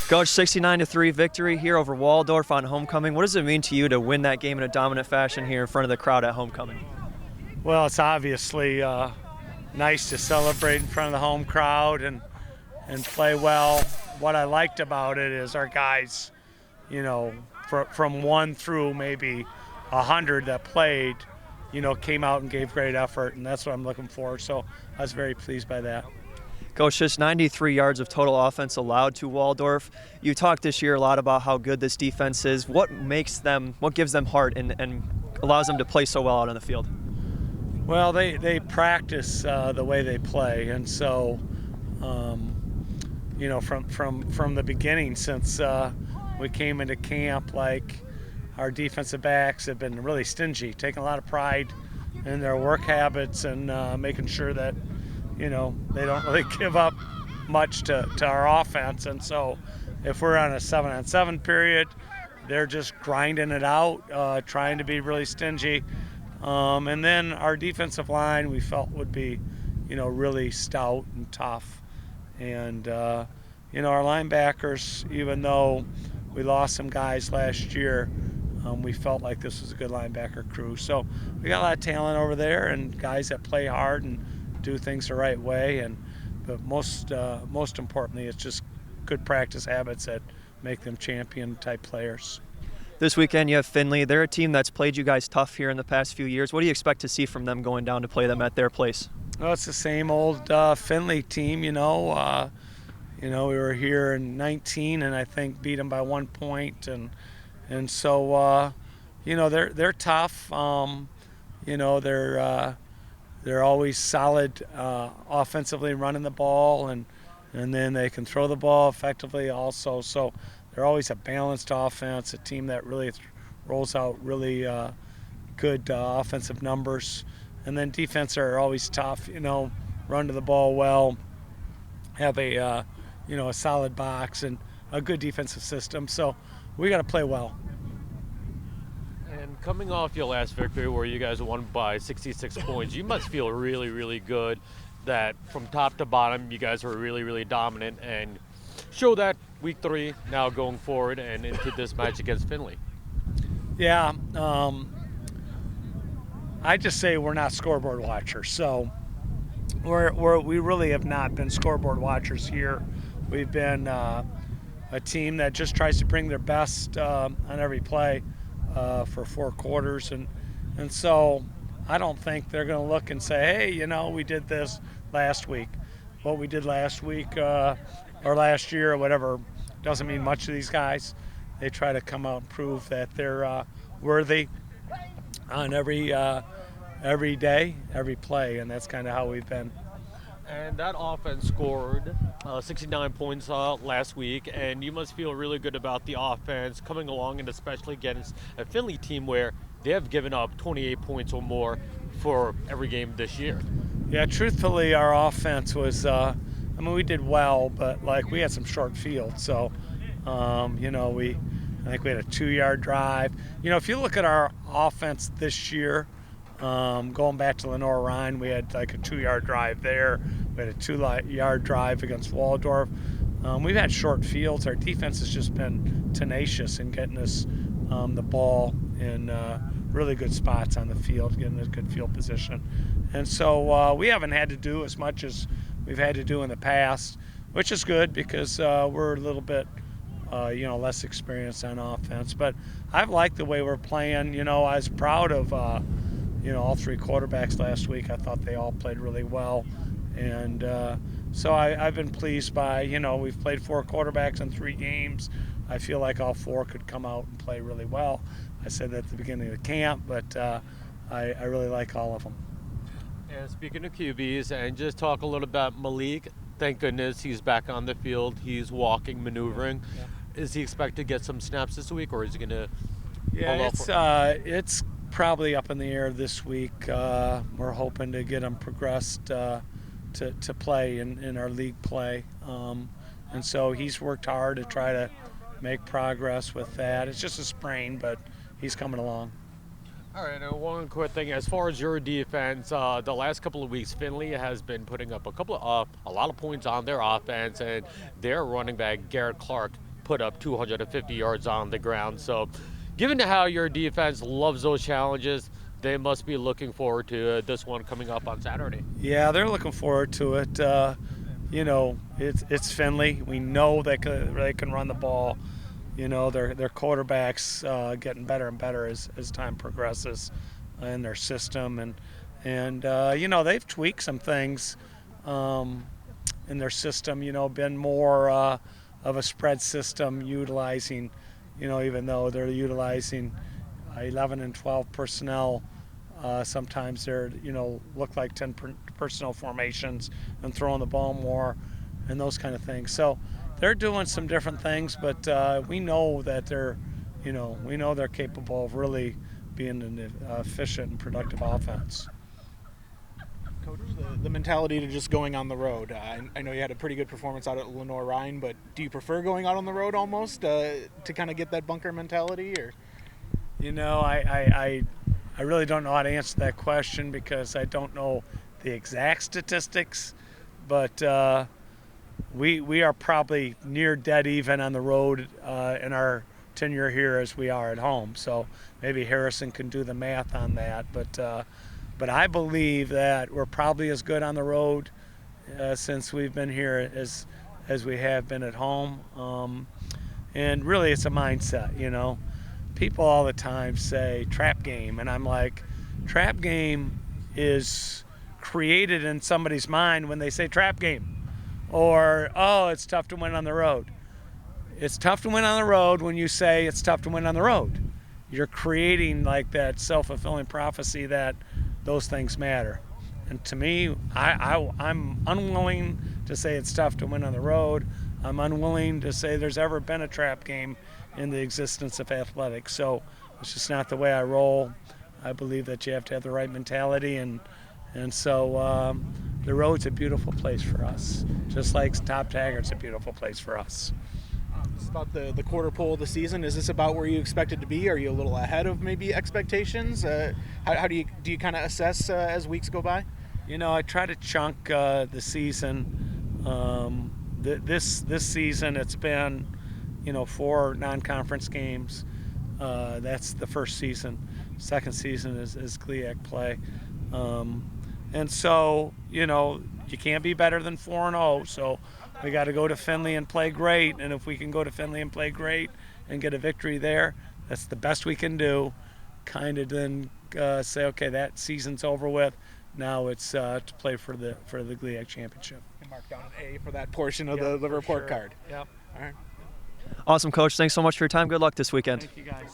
Coach, 69-3 victory here over Waldorf on homecoming. What does it mean to you to win that game in a dominant fashion here in front of the crowd at homecoming? Well, it's obviously nice to celebrate in front of the home crowd and play well. What I liked about it is our guys, from 1 through maybe 100 that played, came out and gave great effort, and that's what I'm looking for. So I was very pleased by that. Coach, just 93 yards of total offense allowed to Waldorf. You talked this year a lot about how good this defense is. What gives them heart and allows them to play so well out on the field? Well, they practice the way they play, and so from the beginning, since we came into camp, like our defensive backs have been really stingy, taking a lot of pride in their work habits and making sure that they don't really give up much to our offense. And so if we're on a 7-on-7 period, they're just grinding it out, trying to be really stingy. And then our defensive line we felt would be, really stout and tough. And, our linebackers, even though we lost some guys last year, we felt like this was a good linebacker crew. So we got a lot of talent over there and guys that play hard and do things the right way. But most importantly, it's just good practice habits that make them champion-type players. This weekend you have Findlay. They're a team that's played you guys tough here in the past few years. What do you expect to see from them going down to play them at their place? Well, it's the same old Findlay team, we were here in 19 and I think beat them by 1 point. And so, they're tough. They're always solid offensively running the ball, and then they can throw the ball effectively also. So they're always a balanced offense, a team that really rolls out really good offensive numbers. And then defense are always tough, run to the ball well, have a solid box and a good defensive system. So we got to play well. And coming off your last victory where you guys won by 66 points, you must feel really, really good that from top to bottom you guys were really, really dominant and show that week 3 now going forward and into this match against Findlay. Yeah, I just say we're not scoreboard watchers. So we really have not been scoreboard watchers here. We've been a team that just tries to bring their best on every play for 4 quarters. And so I don't think they're going to look and say, hey, we did this last week. What we did last week or last year or whatever doesn't mean much to these guys. They try to come out and prove that they're worthy on every day, every play, and that's kind of how we've been. And that offense scored 69 points last week, and you must feel really good about the offense coming along, and especially against a Findlay team where they have given up 28 points or more for every game this year. Yeah, truthfully, our offense was, we did well, but we had some short field. So, I think we had a 2-yard drive. If you look at our offense this year, going back to Lenore Rhine, we had a 2-yard drive there. We had a 2-yard drive against Waldorf. We've had short fields. Our defense has just been tenacious in getting us the ball in really good spots on the field, getting us good field position. And so we haven't had to do as much as we've had to do in the past, which is good because we're a little bit less experienced on offense. But I've liked the way we're playing. I was proud of all 3 quarterbacks last week. I thought they all played really well. And so I've been pleased by, we've played 4 quarterbacks in 3 games. I feel like all 4 could come out and play really well. I said that at the beginning of the camp, but I really like all of them. And speaking of QBs, and just talk a little about Malik. Thank goodness he's back on the field. He's walking, maneuvering. Yeah. Is he expected to get some snaps this week, or is he going to it's probably up in the air this week. We're hoping to get him progressed to play in our league play. And so he's worked hard to try to make progress with that. It's just a sprain, but he's coming along. All right, and one quick thing. As far as your defense, the last couple of weeks, Findlay has been putting up a lot of points on their offense, and their running back, Garrett Clark, put up 250 yards on the ground. So given how your defense loves those challenges, they must be looking forward to this one coming up on Saturday. Yeah, they're looking forward to it. You know, it's Findlay. We know they can run the ball. You know, their quarterbacks getting better and better as time progresses in their system, and you know, they've tweaked some things in their system. You know, been more of a spread system, utilizing, you know, even though they're utilizing 11 and 12 personnel. Sometimes they're, you know, look like 10 personnel formations and throwing the ball more and those kind of things. So they're doing some different things, but we know that they're, you know, we know they're capable of really being an efficient and productive offense. Coach, the mentality to just going on the road. I know you had a pretty good performance out at Lenore-Ryan, but do you prefer going out on the road almost to kind of get that bunker mentality? Or, you know, I really don't know how to answer that question because I don't know the exact statistics, but we are probably near dead even on the road in our tenure here as we are at home. So maybe Harrison can do the math on that, but I believe that we're probably as good on the road since we've been here as we have been at home. And really, it's a mindset, you know. People all the time say trap game, and I'm like, trap game is created in somebody's mind when they say trap game, or, oh, it's tough to win on the road. It's tough to win on the road when you say it's tough to win on the road. You're creating like that self-fulfilling prophecy that those things matter. And to me, I'm unwilling to say it's tough to win on the road. I'm unwilling to say there's ever been a trap game in the existence of athletics. So it's just not the way I roll. I believe that you have to have the right mentality, and so the road's a beautiful place for us, just like Top Taggart's a beautiful place for us. it's about the quarter pole of the season. Is this about where you expected to be? Are you a little ahead of maybe expectations? How do you kind of assess as weeks go by? You know, I try to chunk the season. This season, it's been, you know, 4 non-conference games. That's the first season. Second season is GLIAC play. And so, you know, you can't be better than 4-0. So we got to go to Findlay and play great. And if we can go to Findlay and play great and get a victory there, that's the best we can do. Kind of then say, okay, that season's over with. Now it's to play for the GLIAC championship. And mark down an A for that portion of the report card. Yep. All right. Awesome, Coach. Thanks so much for your time. Good luck this weekend. Thank you, guys.